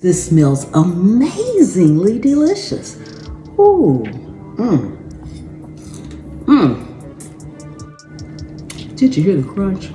This smells amazingly delicious. Ooh, Did you hear the crunch?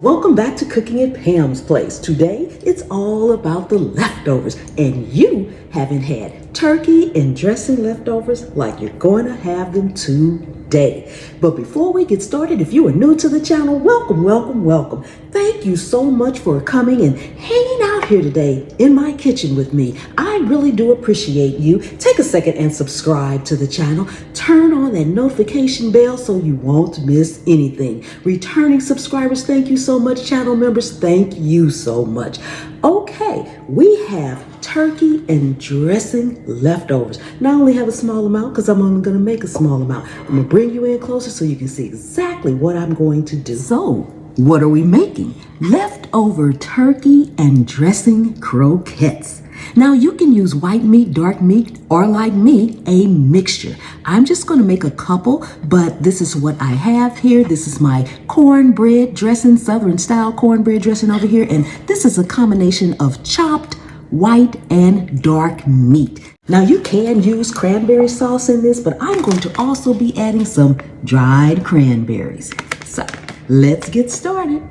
Welcome back to Cooking at Pam's Place. Today, it's all about the leftovers, and you haven't had turkey and dressing leftovers like you're going to have them today. But before we get started, if you are new to the channel, welcome, welcome, welcome. Thank you so much for coming and hanging out here today in my kitchen with me. I really do appreciate you. Take a second and subscribe to the channel. Turn on that notification bell so you won't miss anything. Returning subscribers, thank you so much. Channel members, thank you so much. Okay, we have turkey and dressing leftovers. Now I only have a small amount because I'm only going to make a small amount. I'm going to bring you in closer so you can see exactly what I'm going to do. So, what are we making? Leftover turkey and dressing croquettes. Now you can use white meat, dark meat, or like me, a mixture. I'm just going to make a couple, but this is what I have here. This is my cornbread dressing, Southern style cornbread dressing over here. And this is a combination of chopped white and dark meat. Now you can use cranberry sauce in this, but I'm going to also be adding some dried cranberries. So let's get started.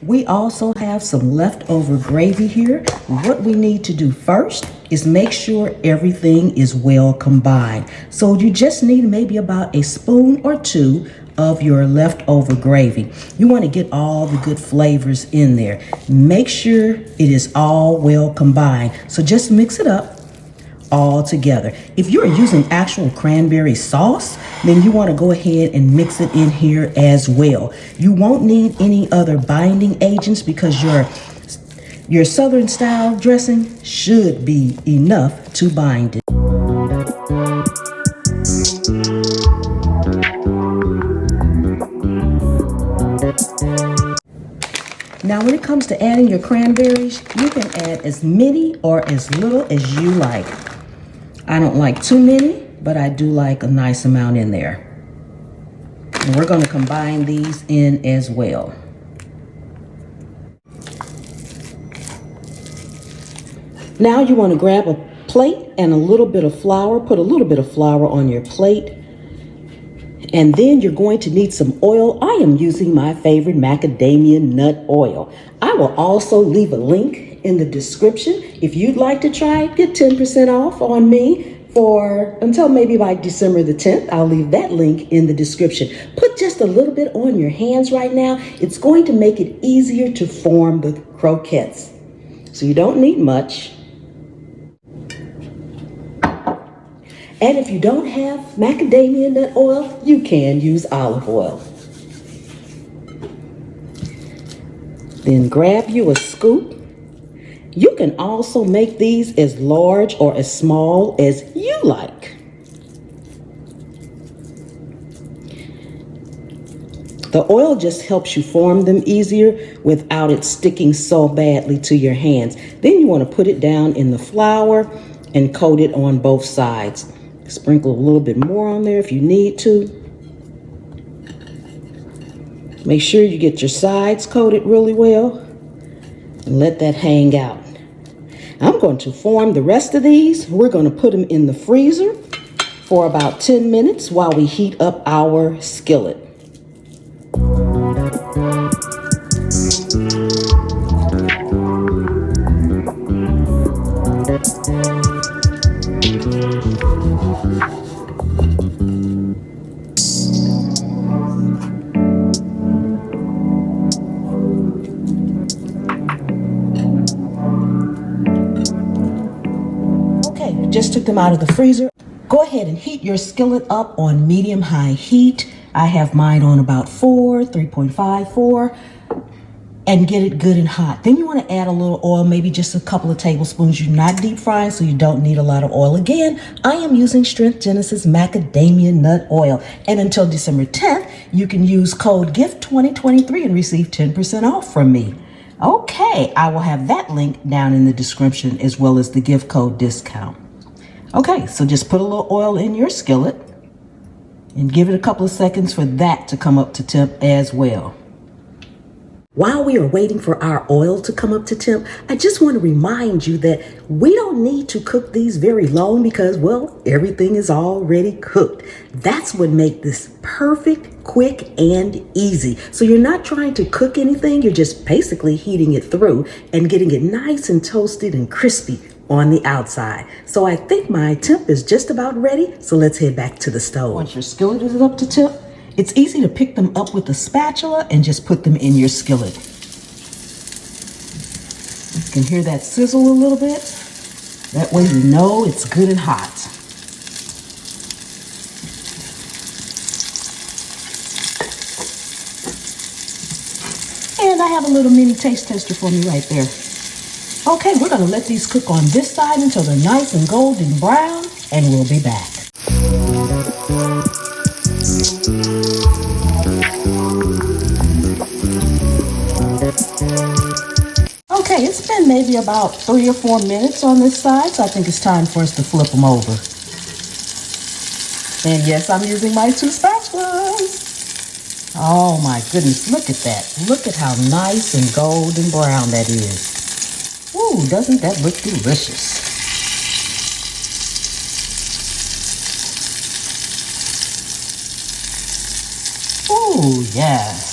We also have some leftover gravy here. What we need to do first is make sure everything is well combined. So you just need maybe about a spoon or two of your leftover gravy. You want to get all the good flavors in there. Make sure it is all well combined. So just mix it up all together. If you're using actual cranberry sauce, then you want to go ahead and mix it in here as well. You won't need any other binding agents because your Southern style dressing should be enough to bind it. Now when it comes to adding your cranberries, you can add as many or as little as you like. I don't like too many, but I do like a nice amount in there. And we're going to combine these in as well. Now you want to grab a plate and a little bit of flour. Put a little bit of flour on your plate. And then you're going to need some oil. I am using my favorite macadamia nut oil. I will also leave a link in the description. If you'd like to try it, get 10% off on me for until maybe by December the 10th. I'll leave that link in the description. Put just a little bit on your hands right now. It's going to make it easier to form the croquettes. So you don't need much. And if you don't have macadamia nut oil, you can use olive oil. Then grab you a scoop. You can also make these as large or as small as you like. The oil just helps you form them easier without it sticking so badly to your hands. Then you want to put it down in the flour and coat it on both sides. Sprinkle a little bit more on there if you need to. Make sure you get your sides coated really well and let that hang out. I'm going to form the rest of these. We're going to put them in the freezer for about 10 minutes while we heat up our skillet. Just took them out of the freezer. Go ahead and heat your skillet up on medium-high heat. I have mine on about 3.5, and get it good and hot. Then you want to add a little oil, maybe just a couple of tablespoons. You're not deep frying, so you don't need a lot of oil. Again, I am using Strength Genesis macadamia nut oil. And until December 10th, you can use code GIFT2023 and receive 10% off from me. Okay, I will have that link down in the description as well as the gift code discount. Okay, so just put a little oil in your skillet and give it a couple of seconds for that to come up to temp as well. While we are waiting for our oil to come up to temp, I just want to remind you that we don't need to cook these very long because, well, everything is already cooked. That's what makes this perfect, quick, and easy. So you're not trying to cook anything, you're just basically heating it through and getting it nice and toasted and crispy on the outside. So I think my temp is just about ready, so let's head back to the stove. Once your skillet is up to temp, it's easy to pick them up with a spatula and just put them in your skillet. You can hear that sizzle a little bit. That way you know it's good and hot. And I have a little mini taste tester for me right there. Okay, we're gonna let these cook on this side until they're nice and golden brown, and we'll be back. Okay, it's been maybe about 3 or 4 minutes on this side, so I think it's time for us to flip them over. And yes, I'm using my 2 spatulas. Oh my goodness, look at that. Look at how nice and golden brown that is. Ooh, doesn't that look delicious? Ooh, yes.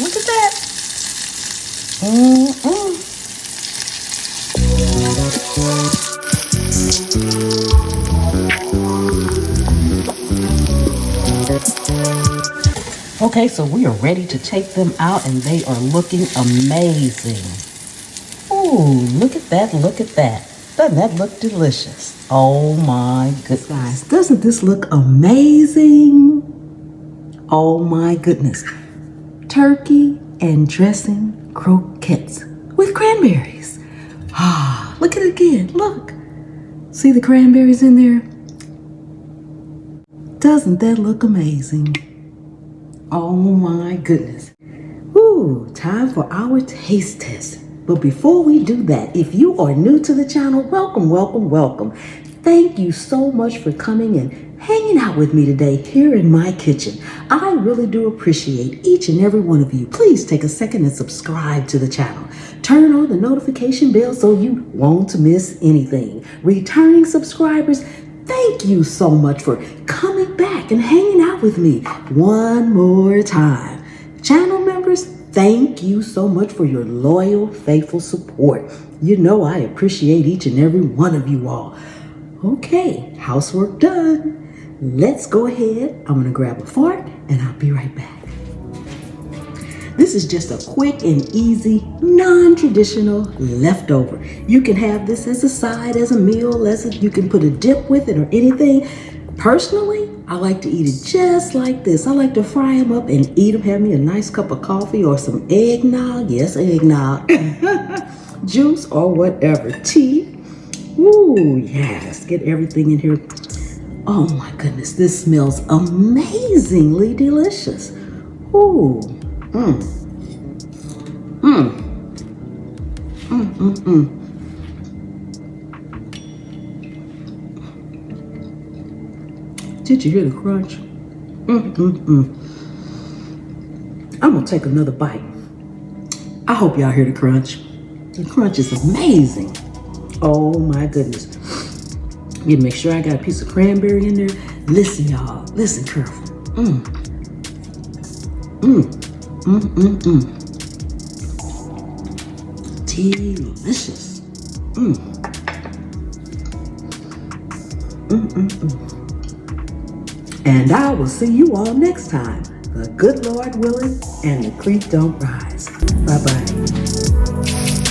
Look at that. Okay, so we are ready to take them out and they are looking amazing. Ooh, look at that, look at that. Doesn't that look delicious? Oh my goodness. Guys, doesn't this look amazing? Oh my goodness. Turkey and dressing croquettes with cranberries. Ah, look at it again, look. See the cranberries in there? Doesn't that look amazing? Oh my goodness. Ooh, time for our taste test. But before we do that, if you are new to the channel, welcome, welcome, welcome. Thank you so much for coming and hanging out with me today here in my kitchen. I really do appreciate each and every one of you. Please take a second and subscribe to the channel. Turn on the notification bell so you won't miss anything. Returning subscribers, thank you so much for coming back and hanging out with me one more time. Channel members, thank you so much for your loyal, faithful support. You know I appreciate each and every one of you all. Okay, housework done. Let's go ahead. I'm gonna grab a fork and I'll be right back. This is just a quick and easy, non-traditional leftover. You can have this as a side, as a meal, you can put a dip with it or anything. Personally, I like to eat it just like this. I like to fry them up and eat them, have me a nice cup of coffee or some eggnog. Yes, eggnog. Juice or whatever. Tea. Ooh, yes. Get everything in here. Oh my goodness, this smells amazingly delicious. Ooh. Did you hear the crunch? I'm gonna take another bite. I hope y'all hear the crunch. The crunch is amazing. Oh my goodness. You make sure I got a piece of cranberry in there. Listen, y'all. Listen careful. Delicious. And I will see you all next time. The good Lord willing and the creek don't rise. Bye-bye.